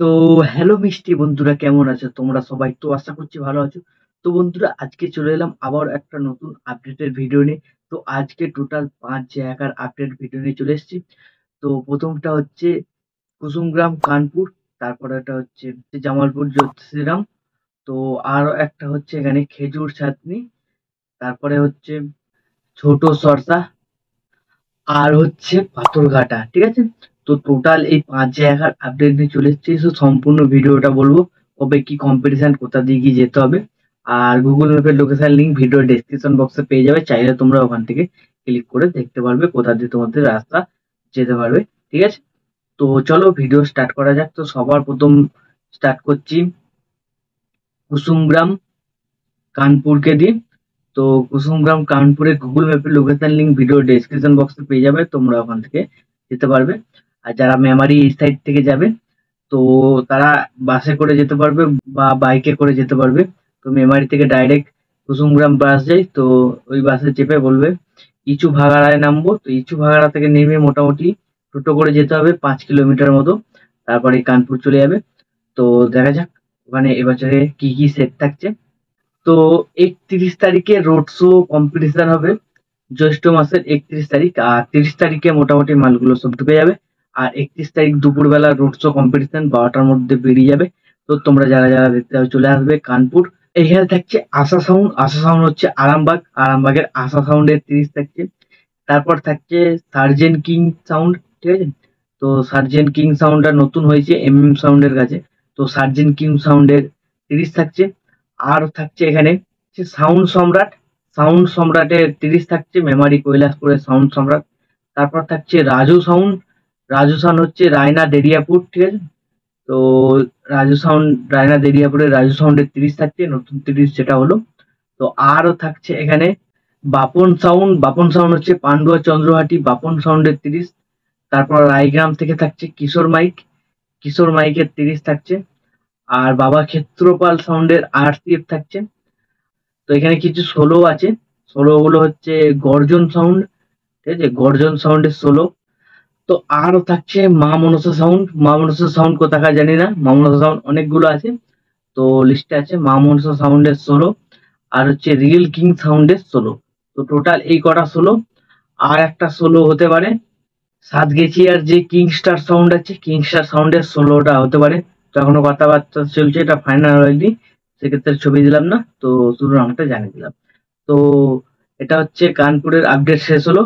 তো হ্যালো মিষ্টি বন্ধুরা, কেমন আছো তোমরা সবাই? তো আশা করছি ভালো আছো। তো বন্ধুরা, আজকে চলে এলাম আবার একটা নতুন আপডেটের ভিডিও নিয়ে। তো আজকে টোটাল 5 জায়গার আপডেট ভিডিও নিয়ে চলে এসেছি। তো প্রথমটা হচ্ছে কুসুমগ্রাম কানপুর, তারপরে এটা হচ্ছে জামালপুর জ্যোতিষিরাম। তো আরো একটা হচ্ছে এখানে খেজুর ছাতনি, তারপরে হচ্ছে ছোট সরসা, আর হচ্ছে পাথরঘাটা। ঠিক আছে, তো টোটাল এই 5 জায়গার আপডেট নিয়ে চলে এসেছি। তো সম্পূর্ণ ভিডিওটা বলবো, কবে কি কম্পিটিশন, কোথা দিয়ে কি যেতে হবে। আর গুগল ম্যাপের লোকেশন লিংক ভিডিও ডেসক্রিপশন বক্সে পেয়ে যাবে, চাইলে তোমরা ওখান থেকে ক্লিক করে দেখতে পারবে কোথা দিয়ে তোমাদের রাস্তা যেতে পারবে। ঠিক আছে, তো চলো ভিডিও স্টার্ট করা যাক। তো সবার প্রথম স্টার্ট করছি কুসুমগ্রাম কানপুরকে দিয়ে। তো কুসুমগ্রাম কানপুরে গুগল ম্যাপের লোকেশন লিংক ভিডিও ডেসক্রিপশন বক্সে পেয়ে যাবে, তোমরা ওখান থেকে যেতে পারবে। আর যারা মেমারি এই সাইড থেকে যাবে, তো তারা বাসে করে যেতে পারবে বা বাইকে করে যেতে পারবে। তো মেমারি থেকে ডাইরেক্ট কুসুমগ্রাম বাস যায়, তো ওই বাসে চেপে বলবে ইচু ভাগাড়ায় নামবো। তো ইচু ভাগাড়া থেকে নেমে মোটামুটি টোটো করে যেতে হবে 5 কিলোমিটার মতো, তারপরে কানপুর চলে যাবে। তো দেখা যাক ওখানে এবছরে কি কি সেট থাকছে। তো 31 তারিখে রোড শো কম্পিটিশন হবে, জ্যৈষ্ঠ মাসের 31 তারিখ। আর 30 তারিখে মোটামুটি মালগুলো সব ঢুকে যাবে। আর 31 তারিখ দুপুরবেলা রোড শো কম্পিটিশন 12টার মধ্যে বেরিয়ে যাবে। তো তোমরা যারা যারা দেখতে হবে চলে আসবে কানপুর। এখানে থাকছে আশা সাউন্ড। আশা সাউন্ড হচ্ছে আরামবাগ, আরামবাগের আশা সাউন্ডের 30 থাকছে। তারপর থাকছে সার্জেন্ট কিং সাউন্ড। ঠিক আছে, তো সার্জেন্ট কিং সাউন্ডটা নতুন হয়েছে সাউন্ডের কাছে। তো সার্জেন্ট কিং সাউন্ডের 30 থাকছে। আর থাকছে এখানে সাউন্ড সম্রাট। সাউন্ড সম্রাটের 30 থাকছে, মেমারি কৈলাসপুরের সাউন্ড সম্রাট। তারপর থাকছে রাজু সাউন্ড। রাজু সাউন্ড হচ্ছে রায়না দেরিয়াপুর। ঠিক আছে, তো রাজু সাউন্ড রায়না দেরিয়াপুরের রাজু সাউন্ডের 30 থাকছে, নতুন 30 যেটা হলো। তো আরও থাকছে এখানে বাপন সাউন্ড। বাপন সাউন্ড হচ্ছে পান্ডুয়া চন্দ্রহাটি, বাপন সাউন্ডের 30। তারপর রায়গ্রাম থেকে থাকছে কিশোর মাইক। কিশোর মাইকের 30 থাকছে। আর বাবা ক্ষেত্রপাল সাউন্ডের আরসিএফ থাকছে। তো এখানে কিছু সোলো আছে, সোলো গুলো হচ্ছে গর্জন সাউন্ড। ঠিক আছে, গর্জন সাউন্ডের সোলো। তো আরও থাকছে মা মনসা সাউন্ড। মা মনসা সাউন্ড কোথাকার জানি না, মা মনসা সাউন্ড অনেকগুলো আছে, তো লিস্টে আছে মা মনসা সাউন্ডের সোলো। আর হচ্ছে রিয়েল কিং সাউন্ডের সোলো। তো টোটাল এই কটা সোলো। আর একটা সোলো হতে পারে সাতগেছিয়ার যে কিংস্টার সাউন্ড আছে, কিংস্টার সাউন্ডের সোলোটা হতে পারে। তো এখনো কথাবার্তা চলছে, এটা ফাইনাল হয়নি, সেক্ষেত্রে ছবি দিলাম না, তো শুধু নামটা জানিয়ে দিলাম। তো এটা হচ্ছে কানপুরের আপডেট শেষ হলো,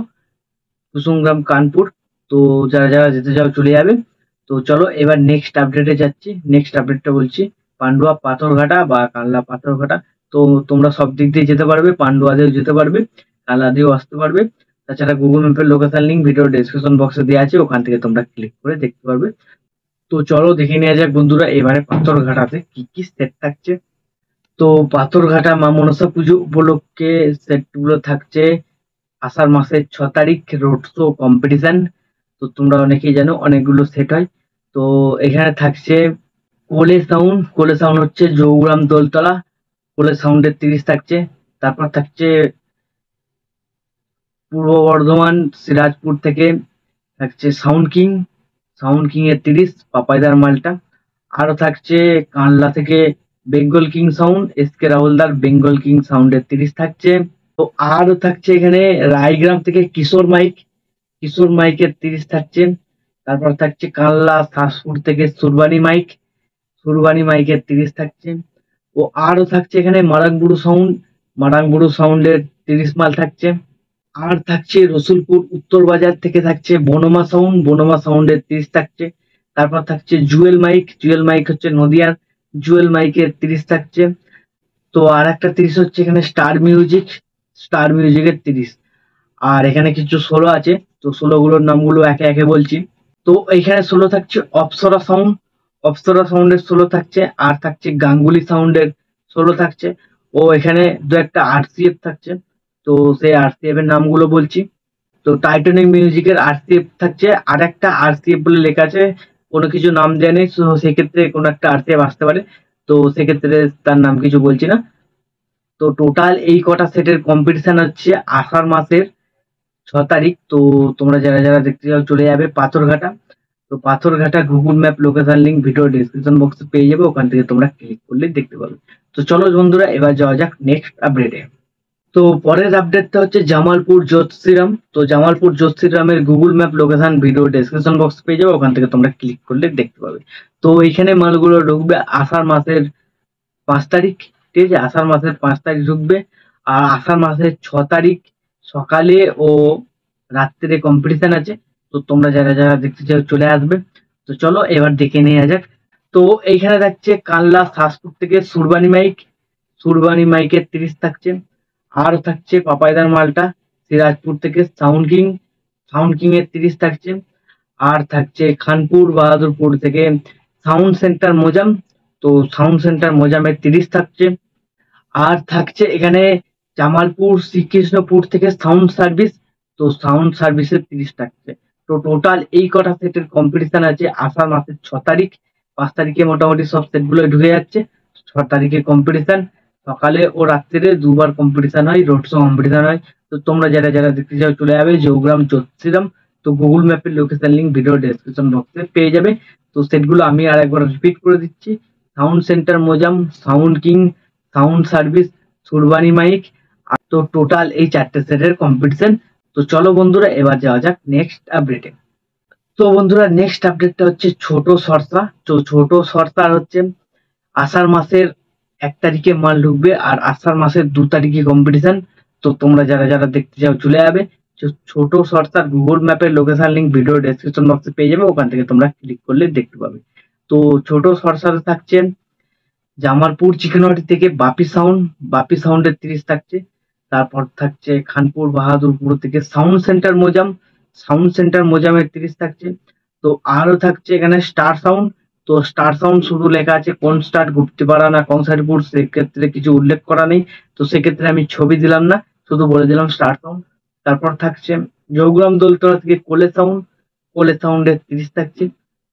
কুসুমগ্রাম কানপুর। তো যারা যারা যেতে চাও চলে যাবে। তো চলো এবার নেক্সট আপডেটে যাচ্ছি। নেক্সট আপডেটটা বলছি পান্ডুয়া পাথরঘাটা বা কানলা পাথরঘাটা। তো তোমরা সব দিক দিয়ে যেতে পারবে, পান্ডুয়া দিয়েও যেতে পারবে, কানলা দিয়েও আসতে পারবে। তাছাড়া গুগল ম্যাপের লোকেশন লিংক ভিডিও ডেসক্রিপশন বক্সে দেওয়া আছে, ওখান থেকে তোমরা ক্লিক করে দেখতে পারবে। তো চলো দেখে নেওয়া যাক বন্ধুরা, এবারে পাথরঘাটাতে কি কি সেট থাকছে। তো পাথরঘাটা মা মনসা পুজো উপলক্ষে সেট গুলো থাকছে আষাঢ় মাসের 6 তারিখ রোড শো কম্পিটিশন। তো তোমরা অনেকেই জানো অনেকগুলো সেট হয়। তো এখানে থাকছে কোলে সাউন্ড। কোলে সাউন্ড হচ্ছে জৌগ্রাম দোলতলা, কোলে সাউন্ডের 30 থাকছে। তারপর থাকছে পূর্ব বর্ধমান সিরাজপুর থেকে থাকছে সাউন্ড কিং। সাউন্ড কিং এর 30 পাপাইদার মালটা। আরো থাকছে কানলা থেকে Bengal king sound, S K রাহুলদার বেঙ্গল কিং সাউন্ডের 30 থাকছে। তো আরো থাকছে এখানে রায়গ্রাম থেকে কিশোর মাইক। কিশোর মাইকের 30 থাকছে। তারপর থাকছে কানলা শাসপুর থেকে সুরবানি মাইক। সুরবানি মাইকের 30 থাকছে। ও আরো থাকছে এখানে মারাংবুড়ু সাউন্ড। মারাংবুড়ু সাউন্ডের 30 মাল থাকছে। আর থাকছে রসুলপুর উত্তর বাজার থেকে থাকছে বনমা সাউন্ড। বনমা সাউন্ডের 30 থাকছে। তারপর থাকছে জুয়েল মাইক। জুয়েল মাইক হচ্ছে নদিয়ার, জুয়েল মাইকের 30 থাকছে। তো আর একটা 30 হচ্ছে এখানে স্টার মিউজিক। স্টার মিউজিকের 30। আর এখানে কিছু সোলো আছে, তো সোলো গুলোর নামগুলো একে একে বলছি। তো এখানে সোলো থাকছে অপ্সরা সাউন্ড। অপ্সরা সাউন্ডের সোলো থাকছে। আর থাকছে গাঙ্গুলি সাউন্ডের সোলো থাকছে। ও এখানে দু একটা আরসিএফ থাকছে, তো সেই আরসিএফ এর নামগুলো বলছি। তো টাইটানিক মিউজিকের আরসিএফ থাকছে, আর একটা আরসিএফ বলে লেখা আছে, কোনো কিছু নাম দেয়া নেই, তো সেক্ষেত্রে কোনো একটা আরসিএফ আসতে পারে, তো সেক্ষেত্রে তার নাম কিছু বলছি না। তো টোটাল এই কটা সেটের কম্পিটিশন হচ্ছে আষাঢ় মাসের 6 তারিখ। তো তোমরা যারা যারা দেখতে চাও চলে যাবে পাথরঘাটা। তো Patharghata Google map location link video description বক্সে পেয়ে যাবে, ওখান থেকে তোমরা ক্লিক করলে দেখতে পাবে। তো চলো বন্ধুরা এবার যাওয়া যাক নেক্সট আপডেটে। তো পরের আপডেটটা হচ্ছে জামালপুর যোধশ্রীরাম। তো জামালপুর যোধশ্রীরামের Google map location video description box পেয়ে যাবে, ওখান থেকে তোমরা ক্লিক করলে দেখতে পাবে। তো এখানে মালগুলো ঢুকবে আষাঢ় মাসের 5 তারিখ, ঠিক আছে, আষাঢ় মাসের 5 তারিখ ঢুকবে। আর আষাঢ় মাসের 6 তারিখ সকালে ও রাত্রে কম্পিটিশন আছে। তো তোমরা যারা যারা দেখতে চাও চলে আসবে। তো চলো এবার দেখে নেওয়া যাক। তো এইখানে থাকছে কানলা শাসপুর থেকে সুরবানি মাইকের 30 থাকছে। আর থাকছে পাপাইদার মালটা সিরাজপুর থেকে সাউন্ড কিং এর 30 থাকছে। আর থাকছে খানপুর বাহাদুরপুর থেকে সাউন্ড সেন্টার মোজাম। তো সাউন্ড সেন্টার মোজামের 30 থাকছে। আর থাকছে এখানে জামালপুর শ্রীকৃষ্ণপুর থেকে সাউন্ড সার্ভিস। তো সাউন্ড সার্ভিসের 30 থাকছে। তো টোটাল এই কটা সেটের কম্পিটিশন আছে আষাঢ় মাসের 6 তারিখ। 5 তারিখে মোটামুটি সব সেটগুলো ঢুকে যাচ্ছে। 6 তারিখে কম্পিটিশন সকালে ও রাত্রে দুবার কম্পিটিশন হয়, রোড শো কম্পিটিশন হয়। তো তোমরা যারা যারা দেখতে চাও চলে যাবে জৌগ্রাম যোধশ্রীরাম। তো গুগল ম্যাপের লোকেশন লিঙ্ক ভিডিও ডেসক্রিপশন বক্সে পেয়ে যাবে। তো সেটগুলো আমি আর একবার রিপিট করে দিচ্ছি। Sound Centre Mojam, Sound King, Sound Service, Surbani mike. তো টোটাল এই 4টে সেটের কম্পিটিশন। তো চলো বন্ধুরা এবার যাওয়া যাক নেক্সট আপডেটে। তো বন্ধুরা নেক্সট আপডেটটা হচ্ছে ছোট সরসা। তো ছোট সরসার হচ্ছে আষাঢ় মাসের 1 তারিখে মাল ঢুকবে আর আষাঢ় মাসের 2 তারিখে কম্পিটিশন। তো তোমরা যারা যারা দেখতে চাও চলে যাবে। ছোট সরসার গুগল ম্যাপের লোকেশন লিঙ্ক ভিডিও ডেসক্রিপশন বক্সে পেয়ে যাবে, ওখান থেকে তোমরা ক্লিক করলে দেখতে পাবে। তো ছোট সরসার থাকছে জামালপুর চিকেনওয়াটি থেকে বাপি সাউন্ডের 30 থাকছে। তারপর থাকছে খানপুর বাহাদুরপুর থেকে সাউন্ড সেন্টার মোজামের 30 থাকছে। তো আরো থাকছে এখানে স্টার সাউন্ড। তো স্টার সাউন্ড শুধু লেখা আছে কোন স্টার, গুপ্তিপাড়া না কংসারিপুর, সেক্ষেত্রে কিছু উল্লেখ করা নেই। তো সেক্ষেত্রে আমি ছবি দিলাম না, শুধু বলে দিলাম স্টার সাউন্ড। তারপর থাকছে জৌগ্রাম দোলতলা থেকে কোলে সাউন্ডের 30 থাকছে।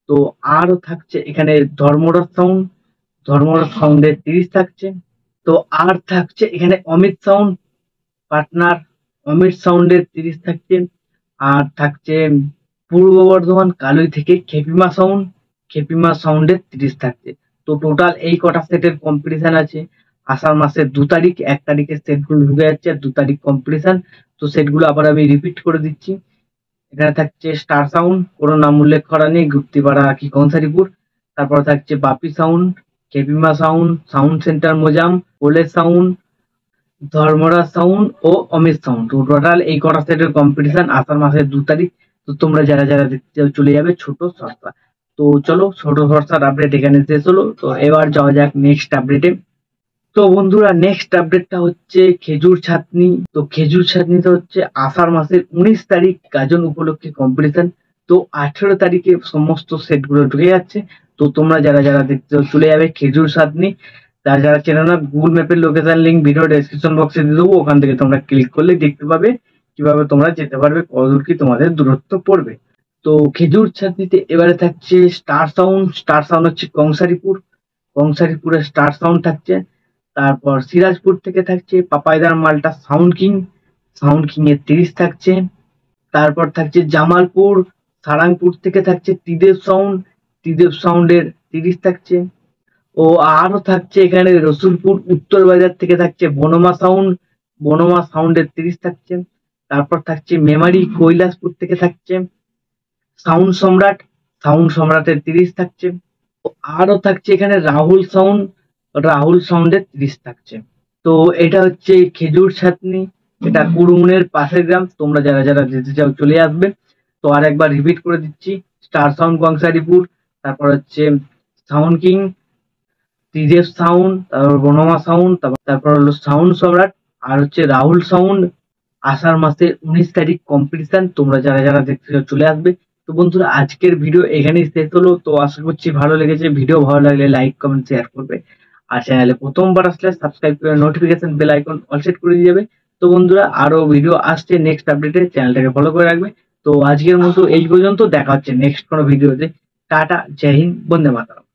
তো আরো থাকছে এখানে ধর্মরাজ সাউন্ডের 30 থাকছে। তো আর থাকছে এখানে পার্টনার অমিত সাউন্ডের 30 থাকছে। আর থাকছে পূর্ব বর্ধমান কালুই থেকে খেপিমা সাউন্ডের 30 থাকছে। তো টোটাল এই কটা সেটের কম্পিটিশন আছে আষাঢ় মাসের 2 তারিখ। 1 তারিখে সেটগুলো ঢুকে যাচ্ছে আর 2 তারিখ কম্পিটিশন। তো সেটগুলো আবার আমি রিপিট করে দিচ্ছি। এখানে থাকছে স্টার সাউন্ড, কোনো নাম উল্লেখ করা নেই, গুপ্তিপাড়া কি কংসারিপুর। তারপর থাকছে বাপি সাউন্ড, খেপিমা সাউন্ড সেন্টার মোজাম, কোলে sound, Dharmaraj sound oh Amit sound. তো টোটাল এই কটা সেটের কম্পিটিশন আষাঢ় মাসের 2 তারিখ। তো তোমরা যারা যারা দেখতে চাও চলে যাবে ছোট সস্তা। তো চলো ছোট সস্তার আপডেট এখানে শেষ হলো। তো এবার যাওয়া যাক নেক্সট আপডেটে। তো বন্ধুরা নেক্সট আপডেটটা হচ্ছে খেজুর ছাতনি। তো খেজুর ছাতনিতে হচ্ছে আষাঢ় মাসের 19 তারিখ গাজন উপলক্ষে কম্পিটিশন। তো 18 তারিখে সমস্ত সেটগুলো ঢুকে যাচ্ছে। তো তোমরা যারা যারা দেখতে চাও চলে যাবে খেজুর ছাতনি। যারা যারা চেনো না গুগল ম্যাপের লোকেশন লিঙ্ক ভিডিও ডেসক্রিপশন বক্সে দিয়ে দেবো, ওখান থেকে তোমরা ক্লিক করলে দেখতে পাবে কিভাবে তোমরা যেতে পারবে, কতদূর কি তোমাদের দূরত্ব পড়বে। তো খেজুর ছাতনিতে এবারে থাকছে স্টার সাউন্ড হচ্ছে কংসারিপুরের স্টার সাউন্ড থাকছে। তারপর সিরাজপুর থেকে থাকছে পাপাইদার মালটা সাউন্ড কিং এর 30 থাকছে। তারপর থাকছে জামালপুর সারাংপুর থেকে থাকছে ত্রিদেব সাউন্ডের 30 থাকছে। ও আরো থাকছে এখানে রসুলপুর উত্তর বাজার থেকে থাকছে বনমা সাউন্ডের 30 থাকছে। তারপর থাকছে মেমারি কৈলাসপুর থেকে থাকছে সাউন্ড সম্রাটের 30 থাকছে। আরো থাকছে এখানে রাহুল সাউন্ডের 30 থাকছে। তো এটা হচ্ছে খেজুর ছাতনি, এটা কুড়মুনের পাশের গ্রাম। তোমরা যারা যারা যেতে চাও চলে আসবে। তো আর একবার রিপিট করে দিচ্ছি, স্টার সাউন্ড কংসারিপুর, তারপর হচ্ছে সাউন্ড কিং, ত্রিদেব সাউন্ড, তারপর বনমা সাউন্ড, তারপর হলো সাউন্ড সম্রাট, আর হচ্ছে রাহুল সাউন্ড। আষাঢ় মাসের 19 তারিখ কম্পিটিশন। তোমরা যারা যারা দেখতে চাও চলে আসবে। তো বন্ধুরা আজকের ভিডিও এখানেই শেষ হলো। তো আশা করছি ভালো লেগেছে। ভিডিও ভালো লাগলে লাইক কমেন্ট শেয়ার করবে। আর চ্যানেলে প্রথমবার আসলে সাবস্ক্রাইব করে notification bell icon all set করে দিয়ে যাবে। তো বন্ধুরা আরো ভিডিও আসছে নেক্সট আপডেটে, চ্যানেলটাকে ফলো করে রাখবে। তো আজকের মতো এই পর্যন্ত, দেখা হচ্ছে নেক্সট কোনো ভিডিওতে। টাটা, জয় হিন্দ, বন্দে মাতরম।